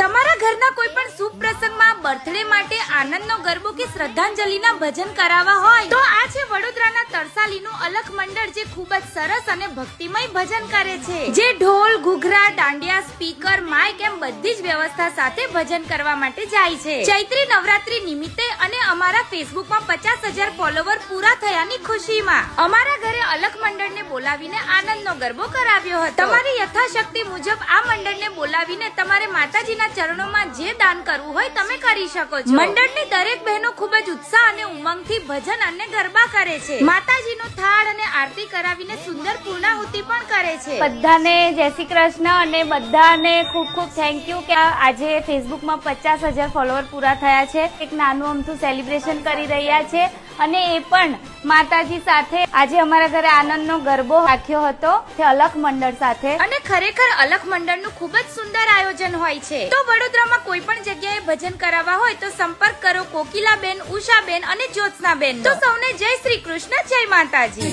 તમારા ઘરના કોઈ પણ શુભ પ્રસંગમાં બર્થડે માટે આનંદનો ગરબો કે શ્રદ્ધાંજલિના ભજન કરાવવા હોય તો આ છે વડોદરાના તરસાલીનું અલખ મંડળ, જે ખૂબ જ સરસ અને ભક્તિમય ભજન કરે છે, જે ઢોલ, ઘૂઘરા, દાંડિયા, સ્પીકર, માઇક એમ બધી જ વ્યવસ્થા સાથે ભજન કરવા માટે જાય છે. ચૈત્રી નવરાત્રી નિમિત્તે અને અમારા ફેસબુકમાં 50,000 ફોલોવર પૂરા થયાની ખુશીમાં અમારા ઘરે અલખ મંડળને બોલાવીને આનંદનો ગરબો કરાવ્યો હતો. તમારી યથાશક્તિ મુજબ આ મંડળને બોલાવીને તમારે માતાજીના ચરણોમાં જે દાન કરવું હોય તમે કરી શકો છો. મંડળની દરેક બહેનો ખૂબ જ ઉત્સાહ અને ઉમંગથી ભજન અને ગરબા કરે છે. માતાજીનો થાળ અને આરતી કરાવીને સુંદર પૂર્ણાહુતિ પણ કરે છે. બધાને જય શ્રી કૃષ્ણ અને બધાને ખૂબ ખૂબ થેન્ક યુ કે આજે ફેસબુકમાં 50,000 ફોલોવર પૂરા થયા છે. એક નાનું અમથું સેલિબ્રેશન કરી રહ્યા છે અને એ પણ માતાજી સાથે. આજે અમારા ઘરે આનંદનો ગરબો રાખ્યો હતો તે અલખ મંડળ સાથે, અને ખરેખર અલખ મંડળનું ખૂબ જ સુંદર આયોજન હોય છે. તો વડોદરામાં કોઈ પણ જગ્યાએ ભજન કરાવવા હોય તો સંપર્ક કરો કોકિલાબેન, ઉષાબેન અને જ્યોત્સનાબેન. તો સૌને જય શ્રી કૃષ્ણ, જય માતાજી.